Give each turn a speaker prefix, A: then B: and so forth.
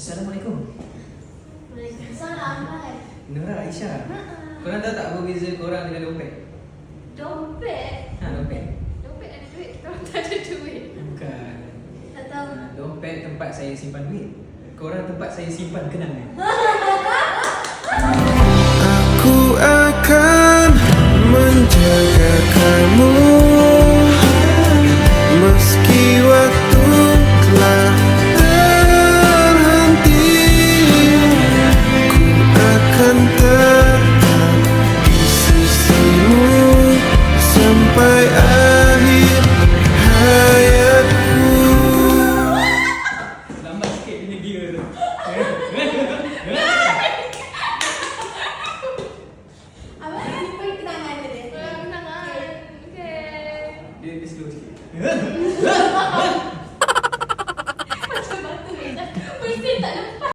A: Assalamualaikum.
B: Waalaikumsalam. Hai.
A: Nora, Aisyah. Korang tahu tak apa beza korang dengan dompet?
B: Dompet?
A: Dompet.
B: Dompet ada duit, korang tak ada duit.
A: Bukan.
B: Tak tahu.
A: Dompet tempat saya simpan duit. Korang tempat saya simpan kenangan.
C: Aku akan menjaga kamu meski waktu telah terhenti. Ku akan tetap di sisimu sampai akhir hayatku.
A: Lambat sikit punya gear tu.
B: Abang simpan kenangan dia. Kenangan. Okay.
A: Dia slow sikit.
B: Macam batu. Mesti tak